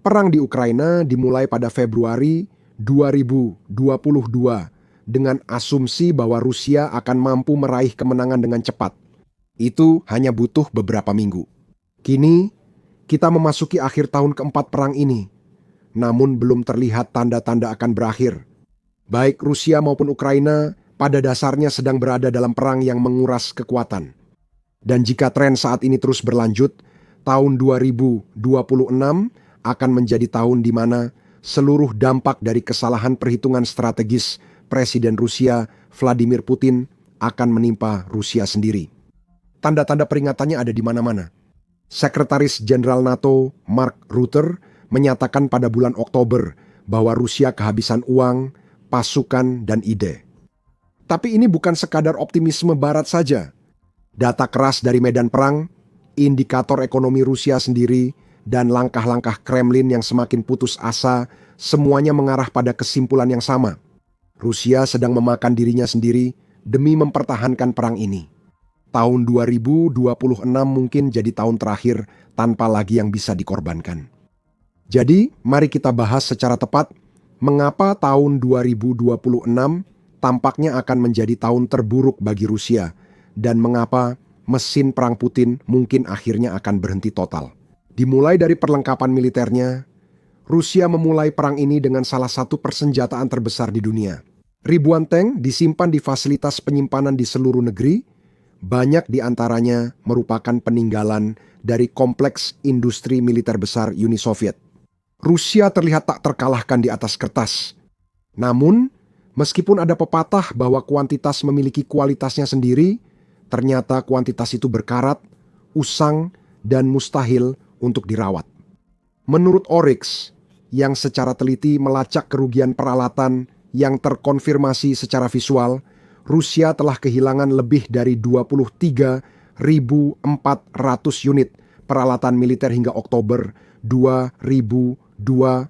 Perang di Ukraina dimulai pada Februari 2022 dengan asumsi bahwa Rusia akan mampu meraih kemenangan dengan cepat. Itu hanya butuh beberapa minggu. Kini, kita memasuki akhir tahun keempat perang ini, namun belum terlihat tanda-tanda akan berakhir. Baik Rusia maupun Ukraina pada dasarnya sedang berada dalam perang yang menguras kekuatan. Dan jika tren saat ini terus berlanjut, tahun 2026 akan menjadi tahun di mana seluruh dampak dari kesalahan perhitungan strategis Presiden Rusia Vladimir Putin akan menimpa Rusia sendiri. Tanda-tanda peringatannya ada di mana-mana. Sekretaris Jenderal NATO Mark Rutte menyatakan pada bulan Oktober bahwa Rusia kehabisan uang, pasukan, dan ide. Tapi ini bukan sekadar optimisme Barat saja. Data keras dari medan perang, indikator ekonomi Rusia sendiri, dan langkah-langkah Kremlin yang semakin putus asa, semuanya mengarah pada kesimpulan yang sama. Rusia sedang memakan dirinya sendiri demi mempertahankan perang ini. Tahun 2026 mungkin jadi tahun terakhir tanpa lagi yang bisa dikorbankan. Jadi, mari kita bahas secara tepat mengapa tahun 2026 tampaknya akan menjadi tahun terburuk bagi Rusia dan mengapa mesin perang Putin mungkin akhirnya akan berhenti total. Dimulai dari perlengkapan militernya, Rusia memulai perang ini dengan salah satu persenjataan terbesar di dunia. Ribuan tank disimpan di fasilitas penyimpanan di seluruh negeri, banyak di antaranya merupakan peninggalan dari kompleks industri militer besar Uni Soviet. Rusia terlihat tak terkalahkan di atas kertas. Namun, meskipun ada pepatah bahwa kuantitas memiliki kualitasnya sendiri, ternyata kuantitas itu berkarat, usang, dan mustahil untuk dirawat. Menurut Oryx, yang secara teliti melacak kerugian peralatan yang terkonfirmasi secara visual, Rusia telah kehilangan lebih dari 23.400 unit peralatan militer hingga Oktober 2025.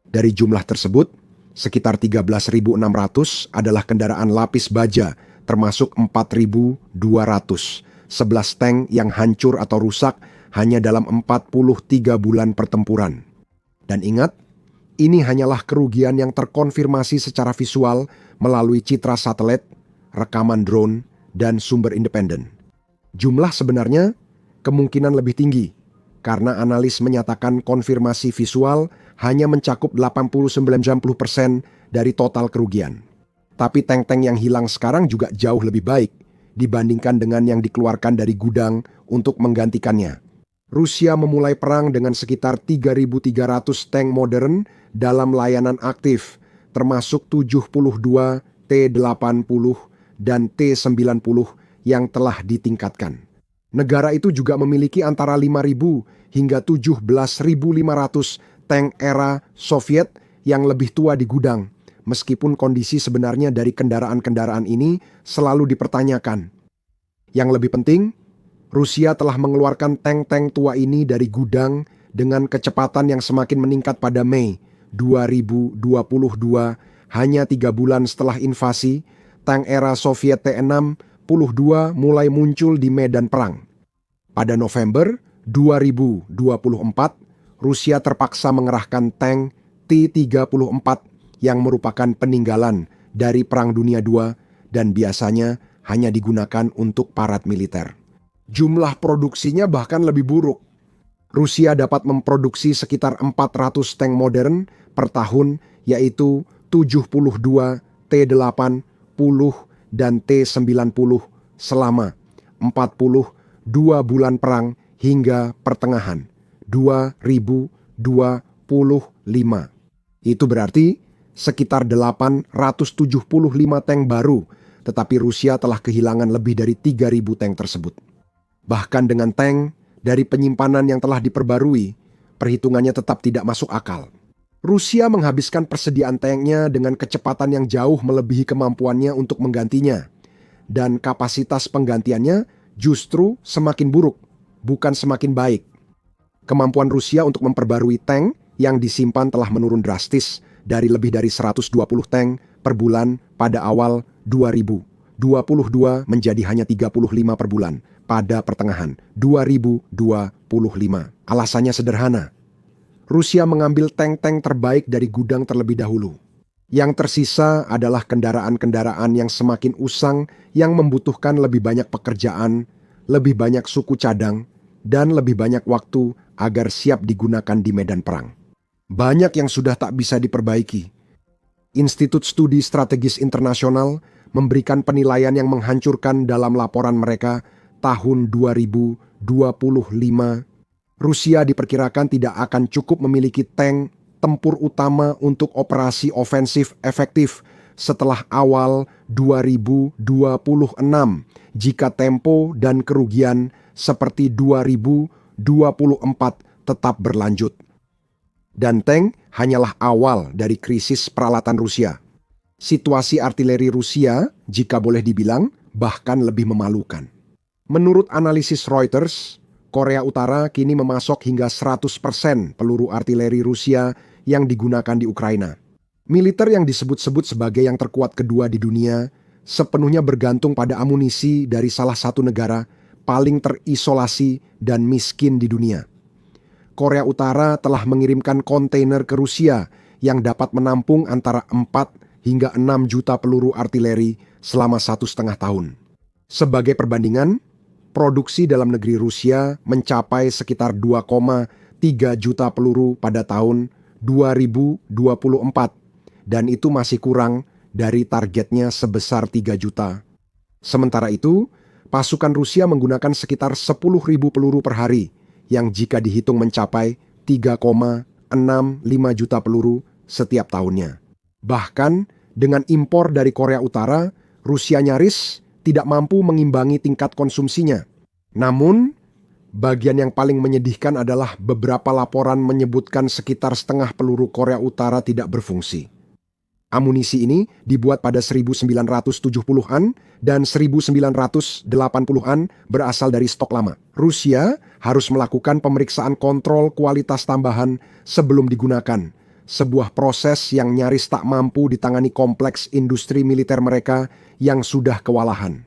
Dari jumlah tersebut, sekitar 13.600 adalah kendaraan lapis baja, termasuk 4.200. 11 tank yang hancur atau rusak hanya dalam 43 bulan pertempuran. Dan ingat, ini hanyalah kerugian yang terkonfirmasi secara visual melalui citra satelit, rekaman drone, dan sumber independen. Jumlah sebenarnya kemungkinan lebih tinggi, karena analis menyatakan konfirmasi visual hanya mencakup 80-90% dari total kerugian. Tapi tank-tank yang hilang sekarang juga jauh lebih baik dibandingkan dengan yang dikeluarkan dari gudang untuk menggantikannya. Rusia memulai perang dengan sekitar 3.300 tank modern dalam layanan aktif, termasuk 72 T-80 dan T-90 yang telah ditingkatkan. Negara itu juga memiliki antara 5.000 hingga 17.500 tank era Soviet yang lebih tua di gudang, meskipun kondisi sebenarnya dari kendaraan-kendaraan ini selalu dipertanyakan. Yang lebih penting, Rusia telah mengeluarkan tank-tank tua ini dari gudang dengan kecepatan yang semakin meningkat pada Mei 2022. Hanya 3 bulan setelah invasi, tank era Soviet T-62 mulai muncul di medan perang. Pada November 2024, Rusia terpaksa mengerahkan tank T-34 yang merupakan peninggalan dari Perang Dunia II dan biasanya hanya digunakan untuk parad militer. Jumlah produksinya bahkan lebih buruk. Rusia dapat memproduksi sekitar 400 tank modern per tahun, yaitu 72 T-80 dan T-90 selama 42 bulan perang hingga pertengahan 2025. Itu berarti sekitar 875 tank baru, tetapi Rusia telah kehilangan lebih dari 3.000 tank tersebut. Bahkan dengan tank dari penyimpanan yang telah diperbarui, perhitungannya tetap tidak masuk akal. Rusia menghabiskan persediaan tanknya dengan kecepatan yang jauh melebihi kemampuannya untuk menggantinya. Dan kapasitas penggantiannya justru semakin buruk, bukan semakin baik. Kemampuan Rusia untuk memperbarui tank yang disimpan telah menurun drastis dari lebih dari 120 tank per bulan pada awal 2022 menjadi hanya 35 per bulan pada pertengahan 2025. Alasannya sederhana, Rusia mengambil tank-tank terbaik dari gudang terlebih dahulu. Yang tersisa adalah kendaraan-kendaraan yang semakin usang yang membutuhkan lebih banyak pekerjaan, lebih banyak suku cadang, dan lebih banyak waktu agar siap digunakan di medan perang. Banyak yang sudah tak bisa diperbaiki. Institut Studi Strategis Internasional memberikan penilaian yang menghancurkan dalam laporan mereka tahun 2025. Rusia diperkirakan tidak akan cukup memiliki tank tempur utama untuk operasi ofensif efektif setelah awal 2026 jika tempo dan kerugian seperti 2024 tetap berlanjut. Dan tank hanyalah awal dari krisis peralatan Rusia. Situasi artileri Rusia, jika boleh dibilang, bahkan lebih memalukan. Menurut analisis Reuters, Korea Utara kini memasok hingga 100% peluru artileri Rusia yang digunakan di Ukraina. Militer yang disebut-sebut sebagai yang terkuat kedua di dunia sepenuhnya bergantung pada amunisi dari salah satu negara paling terisolasi dan miskin di dunia. Korea Utara telah mengirimkan kontainer ke Rusia yang dapat menampung antara 4 hingga 6 juta peluru artileri selama 1,5 tahun. Sebagai perbandingan, produksi dalam negeri Rusia mencapai sekitar 2,3 juta peluru pada tahun 2024 dan itu masih kurang dari targetnya sebesar 3 juta. Sementara itu, pasukan Rusia menggunakan sekitar 10.000 peluru per hari yang jika dihitung mencapai 3,65 juta peluru setiap tahunnya. Bahkan dengan impor dari Korea Utara, Rusia nyaris tidak mampu mengimbangi tingkat konsumsinya. Namun, bagian yang paling menyedihkan adalah beberapa laporan menyebutkan sekitar setengah peluru Korea Utara tidak berfungsi. Amunisi ini dibuat pada 1970-an dan 1980-an berasal dari stok lama. Rusia harus melakukan pemeriksaan kontrol kualitas tambahan sebelum digunakan, sebuah proses yang nyaris tak mampu ditangani kompleks industri militer mereka yang sudah kewalahan.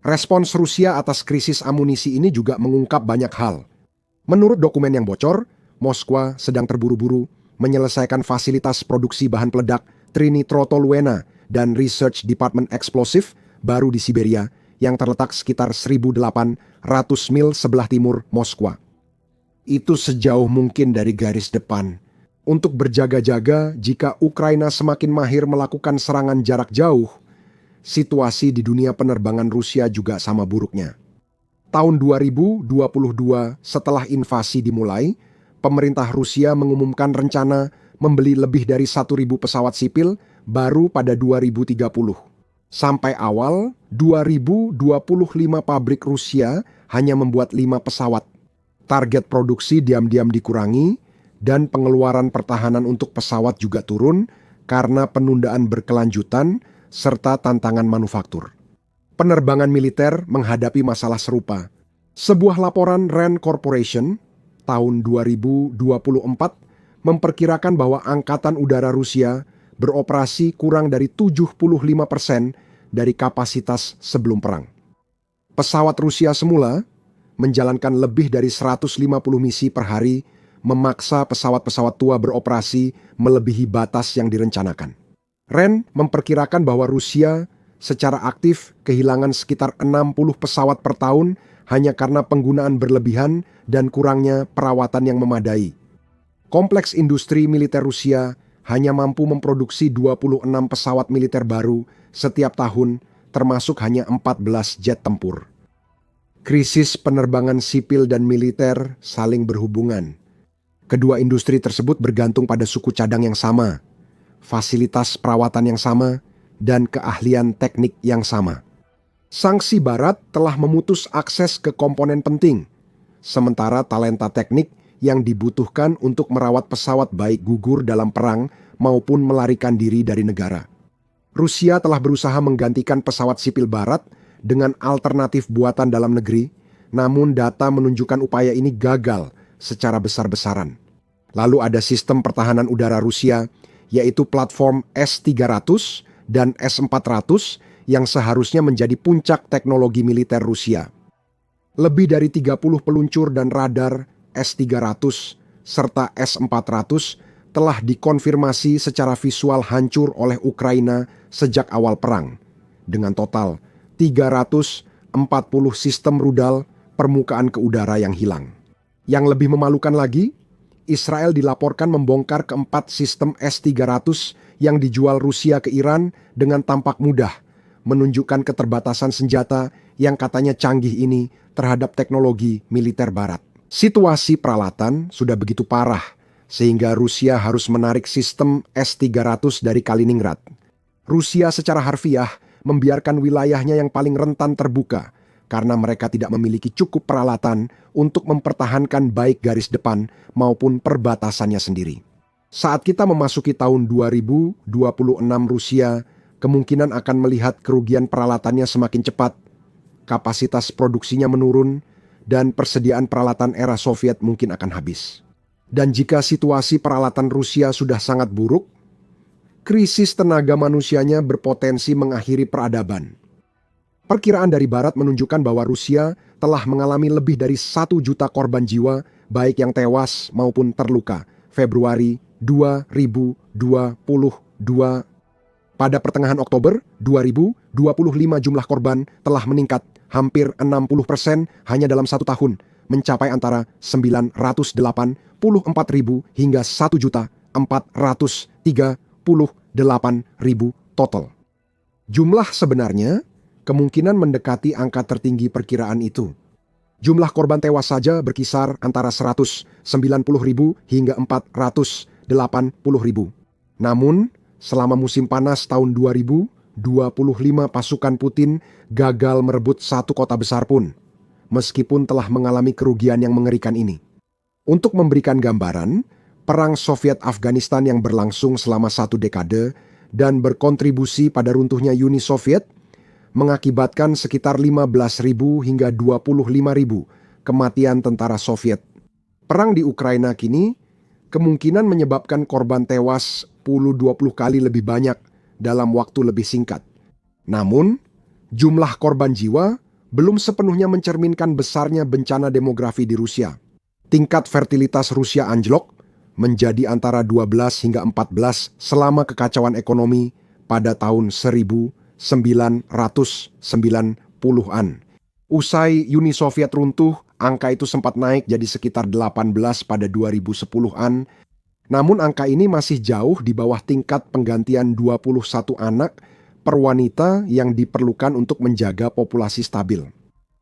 Respons Rusia atas krisis amunisi ini juga mengungkap banyak hal. Menurut dokumen yang bocor, Moskwa sedang terburu-buru menyelesaikan fasilitas produksi bahan peledak Trinitrotoluena dan Research Department Explosive baru di Siberia yang terletak sekitar 1.800 mil sebelah timur Moskwa. Itu sejauh mungkin dari garis depan untuk berjaga-jaga jika Ukraina semakin mahir melakukan serangan jarak jauh. Situasi di dunia penerbangan Rusia juga sama buruknya. Tahun 2022 setelah invasi dimulai, pemerintah Rusia mengumumkan rencana membeli lebih dari 1.000 pesawat sipil baru pada 2030. Sampai awal 2025 pabrik Rusia hanya membuat 5 pesawat. Target produksi diam-diam dikurangi dan pengeluaran pertahanan untuk pesawat juga turun karena penundaan berkelanjutan serta tantangan manufaktur. Penerbangan militer menghadapi masalah serupa. Sebuah laporan RAND Corporation tahun 2024 memperkirakan bahwa Angkatan Udara Rusia beroperasi kurang dari 75% dari kapasitas sebelum perang. Pesawat Rusia semula menjalankan lebih dari 150 misi per hari, memaksa pesawat-pesawat tua beroperasi melebihi batas yang direncanakan. RAND memperkirakan bahwa Rusia secara aktif kehilangan sekitar 60 pesawat per tahun hanya karena penggunaan berlebihan dan kurangnya perawatan yang memadai. Kompleks industri militer Rusia hanya mampu memproduksi 26 pesawat militer baru setiap tahun, termasuk hanya 14 jet tempur. Krisis penerbangan sipil dan militer saling berhubungan. Kedua industri tersebut bergantung pada suku cadang yang sama, fasilitas perawatan yang sama, dan keahlian teknik yang sama. Sanksi Barat telah memutus akses ke komponen penting, sementara talenta teknik yang dibutuhkan untuk merawat pesawat baik gugur dalam perang maupun melarikan diri dari negara. Rusia telah berusaha menggantikan pesawat sipil Barat dengan alternatif buatan dalam negeri, namun data menunjukkan upaya ini gagal secara besar-besaran. Lalu ada sistem pertahanan udara Rusia, yaitu platform S-300 dan S-400 yang seharusnya menjadi puncak teknologi militer Rusia. Lebih dari 30 peluncur dan radar S-300 serta S-400 telah dikonfirmasi secara visual hancur oleh Ukraina sejak awal perang, dengan total 340 sistem rudal permukaan ke udara yang hilang. Yang lebih memalukan lagi, Israel dilaporkan membongkar keempat sistem S-300 yang dijual Rusia ke Iran dengan tampak mudah, menunjukkan keterbatasan senjata yang katanya canggih ini terhadap teknologi militer barat. Situasi peralatan sudah begitu parah, sehingga Rusia harus menarik sistem S-300 dari Kaliningrad. Rusia secara harfiah membiarkan wilayahnya yang paling rentan terbuka, karena mereka tidak memiliki cukup peralatan untuk mempertahankan baik garis depan maupun perbatasannya sendiri. Saat kita memasuki tahun 2026, Rusia kemungkinan akan melihat kerugian peralatannya semakin cepat, kapasitas produksinya menurun, dan persediaan peralatan era Soviet mungkin akan habis. Dan jika situasi peralatan Rusia sudah sangat buruk, krisis tenaga manusianya berpotensi mengakhiri peradaban. Perkiraan dari Barat menunjukkan bahwa Rusia telah mengalami lebih dari 1 juta korban jiwa, baik yang tewas maupun terluka, Februari 2022. Pada pertengahan Oktober 2025 jumlah korban telah meningkat hampir 60% hanya dalam 1 tahun, mencapai antara 984.000 hingga 1.438.000 total. Jumlah sebenarnya kemungkinan mendekati angka tertinggi perkiraan itu. Jumlah korban tewas saja berkisar antara 190.000 hingga 480.000. Namun, selama musim panas tahun 2025 pasukan Putin gagal merebut satu kota besar pun, meskipun telah mengalami kerugian yang mengerikan ini. Untuk memberikan gambaran, perang Soviet Afghanistan yang berlangsung selama 1 dekade dan berkontribusi pada runtuhnya Uni Soviet mengakibatkan sekitar 15.000 hingga 25.000 kematian tentara Soviet. Perang di Ukraina kini kemungkinan menyebabkan korban tewas 10-20 kali lebih banyak dalam waktu lebih singkat. Namun, jumlah korban jiwa belum sepenuhnya mencerminkan besarnya bencana demografi di Rusia. Tingkat fertilitas Rusia anjlok menjadi antara 12 hingga 14 selama kekacauan ekonomi pada tahun 1990-an. Usai Uni Soviet runtuh, angka itu sempat naik jadi sekitar 18 pada 2010-an. Namun angka ini masih jauh di bawah tingkat penggantian 21 anak per wanita yang diperlukan untuk menjaga populasi stabil.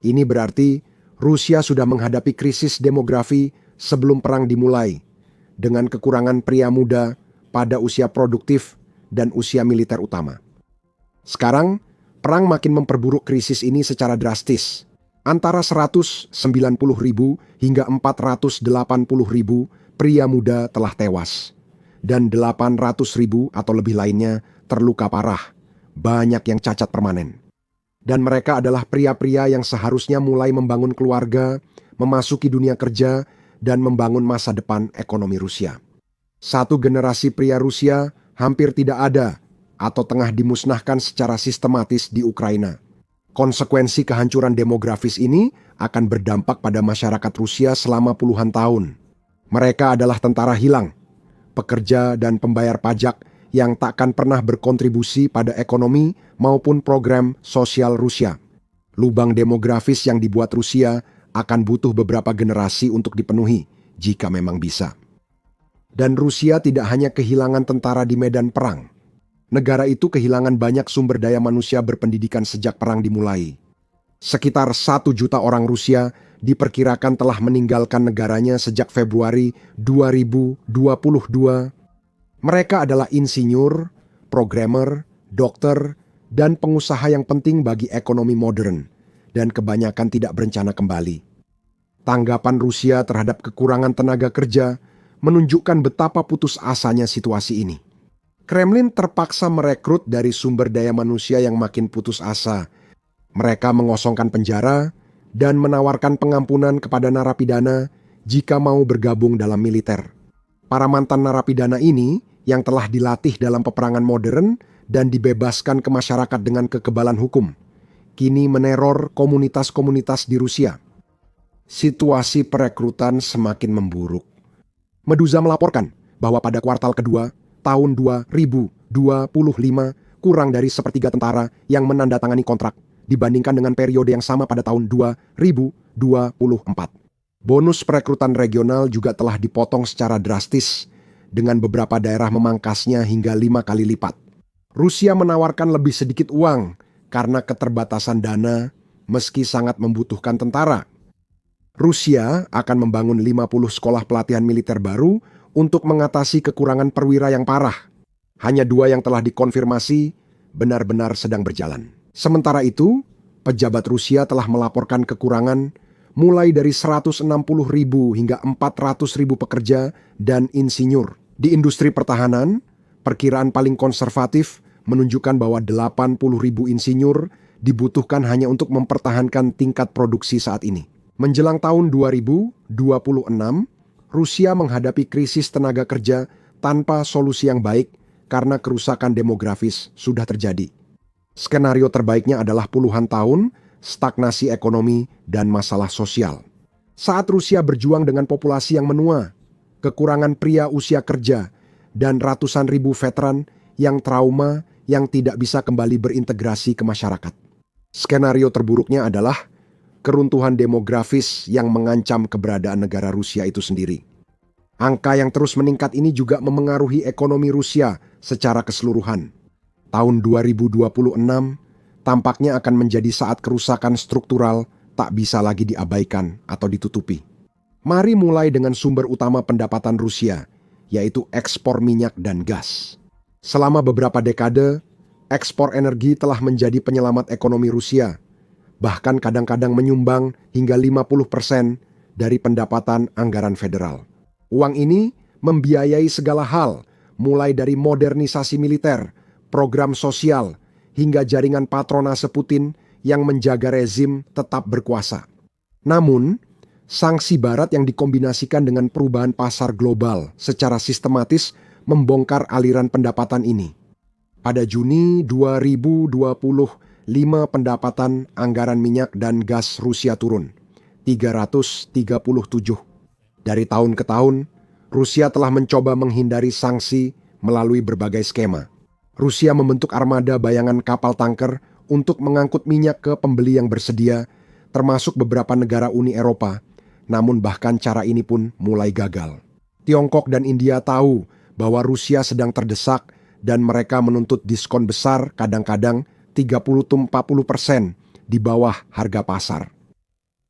Ini berarti Rusia sudah menghadapi krisis demografi sebelum perang dimulai, dengan kekurangan pria muda pada usia produktif dan usia militer utama. Sekarang, perang makin memperburuk krisis ini secara drastis. Antara 190.000 hingga 480.000 pria muda telah tewas, dan 800.000 atau lebih lainnya terluka parah, banyak yang cacat permanen. Dan mereka adalah pria-pria yang seharusnya mulai membangun keluarga, memasuki dunia kerja, dan membangun masa depan ekonomi Rusia. Satu generasi pria Rusia hampir tidak ada atau tengah dimusnahkan secara sistematis di Ukraina. Konsekuensi kehancuran demografis ini akan berdampak pada masyarakat Rusia selama puluhan tahun. Mereka adalah tentara hilang, pekerja dan pembayar pajak yang takkan pernah berkontribusi pada ekonomi maupun program sosial Rusia. Lubang demografis yang dibuat Rusia akan butuh beberapa generasi untuk dipenuhi, jika memang bisa. Dan Rusia tidak hanya kehilangan tentara di medan perang. Negara itu kehilangan banyak sumber daya manusia berpendidikan sejak perang dimulai. Sekitar 1 juta orang Rusia diperkirakan telah meninggalkan negaranya sejak Februari 2022. Mereka adalah insinyur, programmer, dokter, dan pengusaha yang penting bagi ekonomi modern, dan kebanyakan tidak berencana kembali. Tanggapan Rusia terhadap kekurangan tenaga kerja menunjukkan betapa putus asanya situasi ini. Kremlin terpaksa merekrut dari sumber daya manusia yang makin putus asa. Mereka mengosongkan penjara dan menawarkan pengampunan kepada narapidana jika mau bergabung dalam militer. Para mantan narapidana ini yang telah dilatih dalam peperangan modern dan dibebaskan ke masyarakat dengan kekebalan hukum, kini meneror komunitas-komunitas di Rusia. Situasi perekrutan semakin memburuk. Meduza melaporkan bahwa pada kuartal kedua tahun 2025 kurang dari sepertiga tentara yang menandatangani kontrak dibandingkan dengan periode yang sama pada tahun 2024. Bonus perekrutan regional juga telah dipotong secara drastis dengan beberapa daerah memangkasnya hingga 5 kali lipat. Rusia menawarkan lebih sedikit uang karena keterbatasan dana meski sangat membutuhkan tentara. Rusia akan membangun 50 sekolah pelatihan militer baru untuk mengatasi kekurangan perwira yang parah. Hanya 2 yang telah dikonfirmasi benar-benar sedang berjalan. Sementara itu, pejabat Rusia telah melaporkan kekurangan mulai dari 160.000 hingga 400.000 pekerja dan insinyur. Di industri pertahanan, perkiraan paling konservatif menunjukkan bahwa 80.000 insinyur dibutuhkan hanya untuk mempertahankan tingkat produksi saat ini. Menjelang tahun 2026, Rusia menghadapi krisis tenaga kerja tanpa solusi yang baik karena kerusakan demografis sudah terjadi. Skenario terbaiknya adalah puluhan tahun stagnasi ekonomi dan masalah sosial. Saat Rusia berjuang dengan populasi yang menua, kekurangan pria usia kerja, dan ratusan ribu veteran yang trauma yang tidak bisa kembali berintegrasi ke masyarakat. Skenario terburuknya adalah keruntuhan demografis yang mengancam keberadaan negara Rusia itu sendiri. Angka yang terus meningkat ini juga memengaruhi ekonomi Rusia secara keseluruhan. Tahun 2026 tampaknya akan menjadi saat kerusakan struktural tak bisa lagi diabaikan atau ditutupi. Mari mulai dengan sumber utama pendapatan Rusia, yaitu ekspor minyak dan gas. Selama beberapa dekade, ekspor energi telah menjadi penyelamat ekonomi Rusia, bahkan kadang-kadang menyumbang hingga 50% dari pendapatan anggaran federal. Uang ini membiayai segala hal, mulai dari modernisasi militer, program sosial, hingga jaringan patronase Putin yang menjaga rezim tetap berkuasa. Namun, sanksi Barat yang dikombinasikan dengan perubahan pasar global secara sistematis membongkar aliran pendapatan ini. Pada Juni 2025, pendapatan anggaran minyak dan gas Rusia turun 337. Dari tahun ke tahun, Rusia telah mencoba menghindari sanksi melalui berbagai skema. Rusia membentuk armada bayangan kapal tanker untuk mengangkut minyak ke pembeli yang bersedia, termasuk beberapa negara Uni Eropa. Namun bahkan cara ini pun mulai gagal. Tiongkok dan India tahu bahwa Rusia sedang terdesak dan mereka menuntut diskon besar, kadang-kadang 30-40% di bawah harga pasar.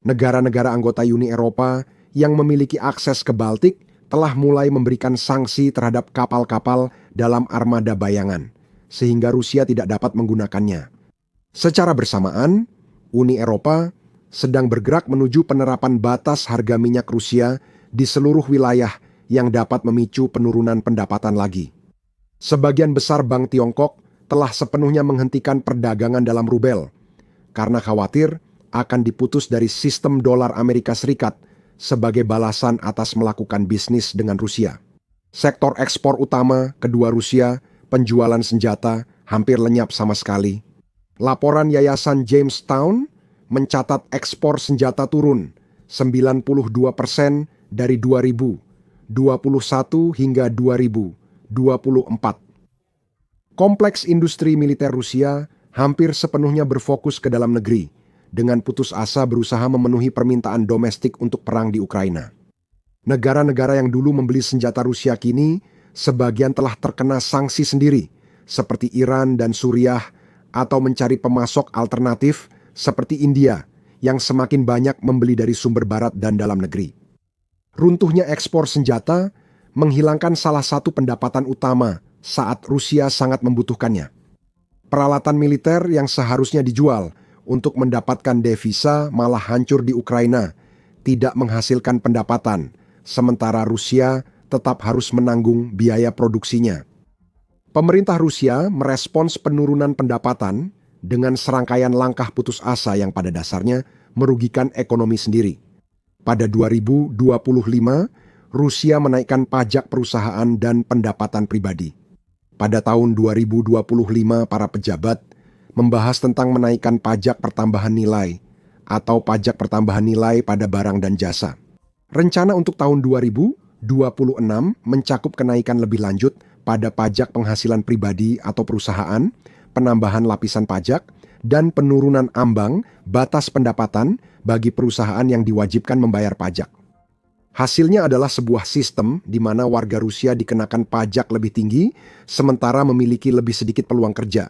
Negara-negara anggota Uni Eropa yang memiliki akses ke Baltik telah mulai memberikan sanksi terhadap kapal-kapal dalam armada bayangan, sehingga Rusia tidak dapat menggunakannya. Secara bersamaan, Uni Eropa sedang bergerak menuju penerapan batas harga minyak Rusia di seluruh wilayah yang dapat memicu penurunan pendapatan lagi. Sebagian besar bank Tiongkok telah sepenuhnya menghentikan perdagangan dalam rubel, karena khawatir akan diputus dari sistem dolar Amerika Serikat sebagai balasan atas melakukan bisnis dengan Rusia. Sektor ekspor utama kedua Rusia, penjualan senjata, hampir lenyap sama sekali. Laporan Yayasan Jamestown mencatat ekspor senjata turun 92% dari 2021 hingga 2024. Kompleks industri militer Rusia hampir sepenuhnya berfokus ke dalam negeri, dengan putus asa berusaha memenuhi permintaan domestik untuk perang di Ukraina. Negara-negara yang dulu membeli senjata Rusia kini sebagian telah terkena sanksi sendiri, seperti Iran dan Suriah, atau mencari pemasok alternatif seperti India yang semakin banyak membeli dari sumber barat dan dalam negeri. Runtuhnya ekspor senjata menghilangkan salah satu pendapatan utama saat Rusia sangat membutuhkannya. Peralatan militer yang seharusnya dijual untuk mendapatkan devisa malah hancur di Ukraina, tidak menghasilkan pendapatan, sementara Rusia tetap harus menanggung biaya produksinya. Pemerintah Rusia merespons penurunan pendapatan dengan serangkaian langkah putus asa yang pada dasarnya merugikan ekonomi sendiri. Pada 2025, Rusia menaikkan pajak perusahaan dan pendapatan pribadi. Pada tahun 2025, para pejabat membahas tentang menaikkan pajak pertambahan nilai atau pajak pertambahan nilai pada barang dan jasa. Rencana untuk tahun 2026 26 mencakup kenaikan lebih lanjut pada pajak penghasilan pribadi atau perusahaan, penambahan lapisan pajak, dan penurunan ambang batas pendapatan bagi perusahaan yang diwajibkan membayar pajak. Hasilnya adalah sebuah sistem di mana warga Rusia dikenakan pajak lebih tinggi, sementara memiliki lebih sedikit peluang kerja.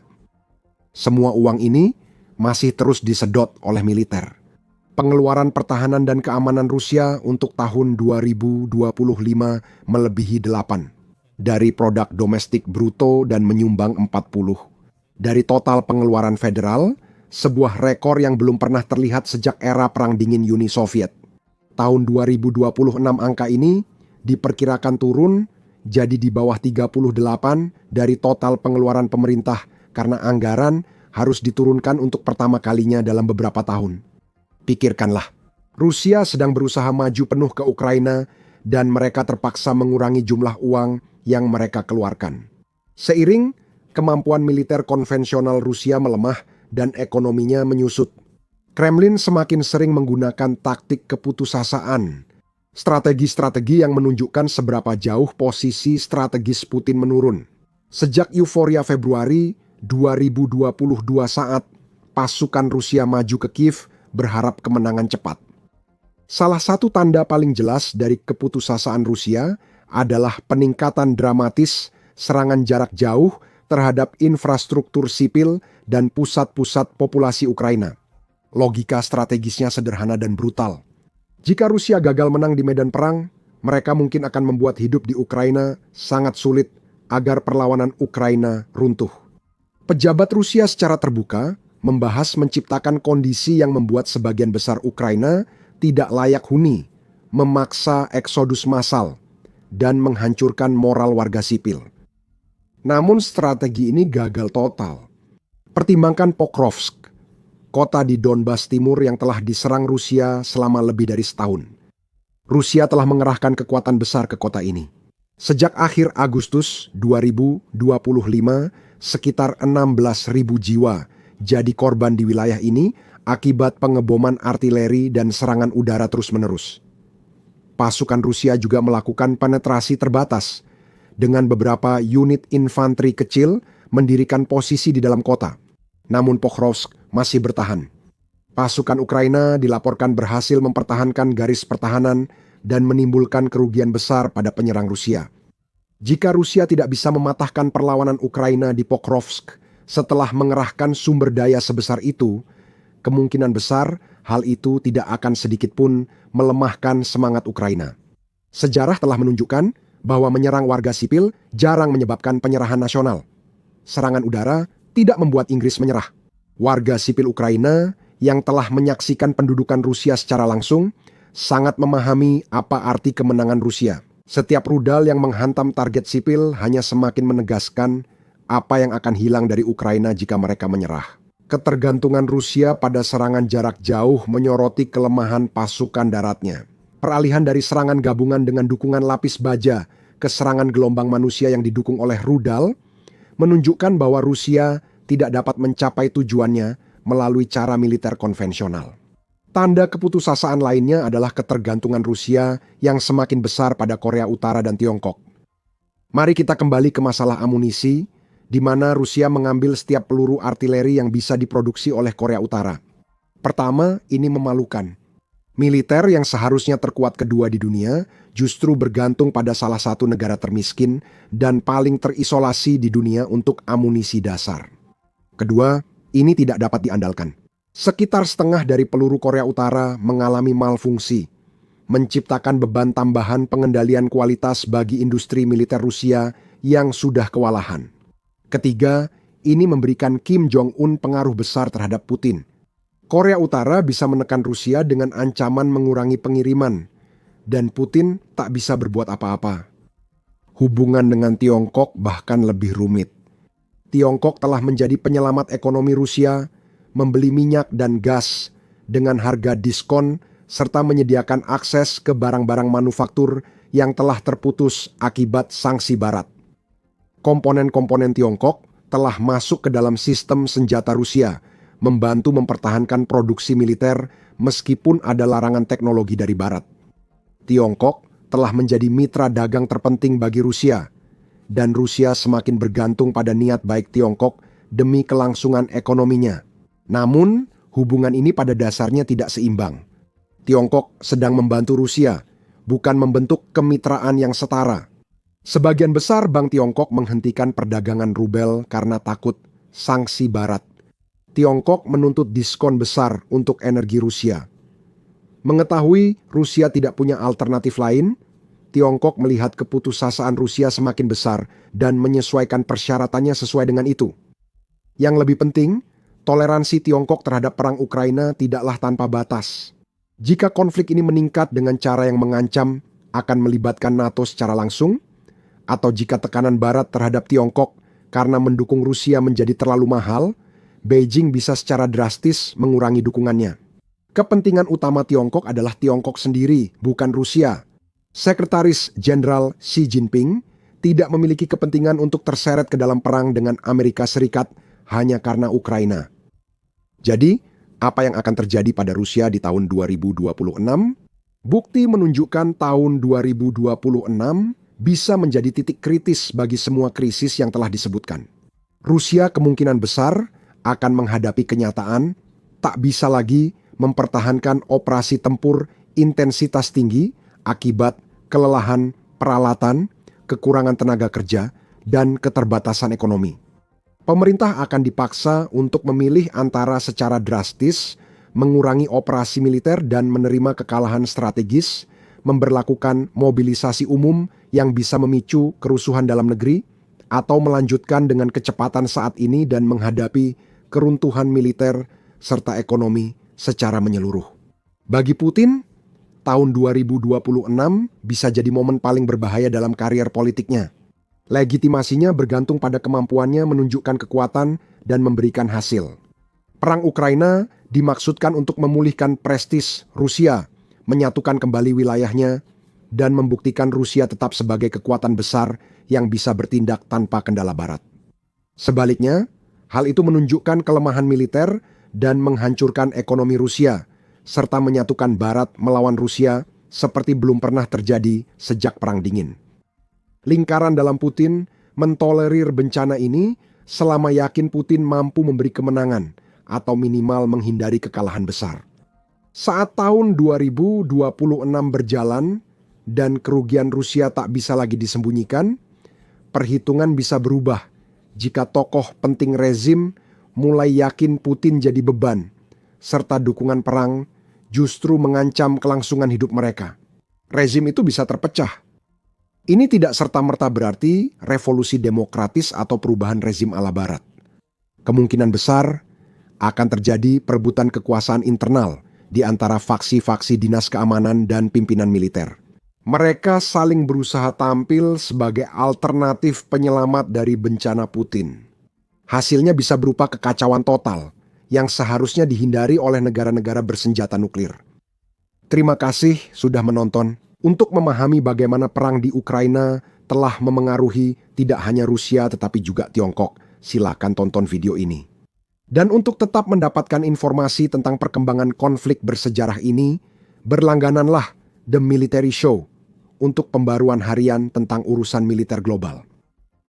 Semua uang ini masih terus disedot oleh militer. Pengeluaran pertahanan dan keamanan Rusia untuk tahun 2025 melebihi 8 dari produk domestik bruto dan menyumbang 40 dari total pengeluaran federal, sebuah rekor yang belum pernah terlihat sejak era Perang Dingin Uni Soviet. Tahun 2026 angka ini diperkirakan turun jadi di bawah 38 dari total pengeluaran pemerintah karena anggaran harus diturunkan untuk pertama kalinya dalam beberapa tahun. Pikirkanlah, Rusia sedang berusaha maju penuh ke Ukraina dan mereka terpaksa mengurangi jumlah uang yang mereka keluarkan. Seiring kemampuan militer konvensional Rusia melemah dan ekonominya menyusut, Kremlin semakin sering menggunakan taktik keputusasaan, strategi-strategi yang menunjukkan seberapa jauh posisi strategis Putin menurun. Sejak euforia Februari 2022 saat pasukan Rusia maju ke Kiev berharap kemenangan cepat. Salah satu tanda paling jelas dari keputusasaan Rusia adalah peningkatan dramatis serangan jarak jauh terhadap infrastruktur sipil dan pusat-pusat populasi Ukraina. Logika strategisnya sederhana dan brutal. Jika Rusia gagal menang di medan perang, mereka mungkin akan membuat hidup di Ukraina sangat sulit agar perlawanan Ukraina runtuh. Pejabat Rusia secara terbuka membahas menciptakan kondisi yang membuat sebagian besar Ukraina tidak layak huni, memaksa eksodus massal, dan menghancurkan moral warga sipil. Namun strategi ini gagal total. Pertimbangkan Pokrovsk, kota di Donbas Timur yang telah diserang Rusia selama lebih dari setahun. Rusia telah mengerahkan kekuatan besar ke kota ini. Sejak akhir Agustus 2025, sekitar 16.000 jiwa jadi korban di wilayah ini akibat pengeboman artileri dan serangan udara terus-menerus. Pasukan Rusia juga melakukan penetrasi terbatas dengan beberapa unit infanteri kecil mendirikan posisi di dalam kota. Namun Pokrovsk masih bertahan. Pasukan Ukraina dilaporkan berhasil mempertahankan garis pertahanan dan menimbulkan kerugian besar pada penyerang Rusia. Jika Rusia tidak bisa mematahkan perlawanan Ukraina di Pokrovsk setelah mengerahkan sumber daya sebesar itu, kemungkinan besar hal itu tidak akan sedikit pun melemahkan semangat Ukraina. Sejarah telah menunjukkan bahwa menyerang warga sipil jarang menyebabkan penyerahan nasional. Serangan udara tidak membuat Inggris menyerah. Warga sipil Ukraina yang telah menyaksikan pendudukan Rusia secara langsung sangat memahami apa arti kemenangan Rusia. Setiap rudal yang menghantam target sipil hanya semakin menegaskan apa yang akan hilang dari Ukraina jika mereka menyerah. Ketergantungan Rusia pada serangan jarak jauh menyoroti kelemahan pasukan daratnya. Peralihan dari serangan gabungan dengan dukungan lapis baja ke serangan gelombang manusia yang didukung oleh rudal menunjukkan bahwa Rusia tidak dapat mencapai tujuannya melalui cara militer konvensional. Tanda keputusasaan lainnya adalah ketergantungan Rusia yang semakin besar pada Korea Utara dan Tiongkok. Mari kita kembali ke masalah amunisi, di mana Rusia mengambil setiap peluru artileri yang bisa diproduksi oleh Korea Utara. Pertama, ini memalukan. Militer yang seharusnya terkuat kedua di dunia justru bergantung pada salah satu negara termiskin dan paling terisolasi di dunia untuk amunisi dasar. Kedua, ini tidak dapat diandalkan. Sekitar setengah dari peluru Korea Utara mengalami malfungsi, menciptakan beban tambahan pengendalian kualitas bagi industri militer Rusia yang sudah kewalahan. Ketiga, ini memberikan Kim Jong-un pengaruh besar terhadap Putin. Korea Utara bisa menekan Rusia dengan ancaman mengurangi pengiriman, dan Putin tak bisa berbuat apa-apa. Hubungan dengan Tiongkok bahkan lebih rumit. Tiongkok telah menjadi penyelamat ekonomi Rusia, membeli minyak dan gas dengan harga diskon, serta menyediakan akses ke barang-barang manufaktur yang telah terputus akibat sanksi Barat. Komponen-komponen Tiongkok telah masuk ke dalam sistem senjata Rusia, membantu mempertahankan produksi militer meskipun ada larangan teknologi dari Barat. Tiongkok telah menjadi mitra dagang terpenting bagi Rusia, dan Rusia semakin bergantung pada niat baik Tiongkok demi kelangsungan ekonominya. Namun, hubungan ini pada dasarnya tidak seimbang. Tiongkok sedang membantu Rusia, bukan membentuk kemitraan yang setara. Sebagian besar bank Tiongkok menghentikan perdagangan rubel karena takut sanksi Barat. Tiongkok menuntut diskon besar untuk energi Rusia. Mengetahui Rusia tidak punya alternatif lain, Tiongkok melihat keputusasaan Rusia semakin besar dan menyesuaikan persyaratannya sesuai dengan itu. Yang lebih penting, toleransi Tiongkok terhadap perang Ukraina tidaklah tanpa batas. Jika konflik ini meningkat dengan cara yang mengancam akan melibatkan NATO secara langsung, atau jika tekanan Barat terhadap Tiongkok karena mendukung Rusia menjadi terlalu mahal, Beijing bisa secara drastis mengurangi dukungannya. Kepentingan utama Tiongkok adalah Tiongkok sendiri, bukan Rusia. Sekretaris Jenderal Xi Jinping tidak memiliki kepentingan untuk terseret ke dalam perang dengan Amerika Serikat hanya karena Ukraina. Jadi, apa yang akan terjadi pada Rusia di tahun 2026? Bukti menunjukkan tahun 2026 bisa menjadi titik kritis bagi semua krisis yang telah disebutkan. Rusia kemungkinan besar akan menghadapi kenyataan tak bisa lagi mempertahankan operasi tempur intensitas tinggi akibat kelelahan peralatan, kekurangan tenaga kerja, dan keterbatasan ekonomi. Pemerintah akan dipaksa untuk memilih antara secara drastis mengurangi operasi militer dan menerima kekalahan strategis, memberlakukan mobilisasi umum yang bisa memicu kerusuhan dalam negeri, atau melanjutkan dengan kecepatan saat ini dan menghadapi keruntuhan militer serta ekonomi secara menyeluruh. Bagi Putin, tahun 2026 bisa jadi momen paling berbahaya dalam karier politiknya. Legitimasinya bergantung pada kemampuannya menunjukkan kekuatan dan memberikan hasil. Perang Ukraina dimaksudkan untuk memulihkan prestis Rusia, menyatukan kembali wilayahnya, dan membuktikan Rusia tetap sebagai kekuatan besar yang bisa bertindak tanpa kendala Barat. Sebaliknya, hal itu menunjukkan kelemahan militer dan menghancurkan ekonomi Rusia, serta menyatukan Barat melawan Rusia seperti belum pernah terjadi sejak Perang Dingin. Lingkaran dalam Putin mentolerir bencana ini selama yakin Putin mampu memberi kemenangan atau minimal menghindari kekalahan besar. Saat tahun 2026 berjalan dan kerugian Rusia tak bisa lagi disembunyikan, perhitungan bisa berubah jika tokoh penting rezim mulai yakin Putin jadi beban, serta dukungan perang justru mengancam kelangsungan hidup mereka. Rezim itu bisa terpecah. Ini tidak serta-merta berarti revolusi demokratis atau perubahan rezim ala Barat. Kemungkinan besar akan terjadi perebutan kekuasaan internal di antara faksi-faksi dinas keamanan dan pimpinan militer. Mereka saling berusaha tampil sebagai alternatif penyelamat dari bencana Putin. Hasilnya bisa berupa kekacauan total yang seharusnya dihindari oleh negara-negara bersenjata nuklir. Terima kasih sudah menonton. Untuk memahami bagaimana perang di Ukraina telah memengaruhi tidak hanya Rusia tetapi juga Tiongkok, silakan tonton video ini. Dan untuk tetap mendapatkan informasi tentang perkembangan konflik bersejarah ini, berlanggananlah The Military Show untuk pembaruan harian tentang urusan militer global.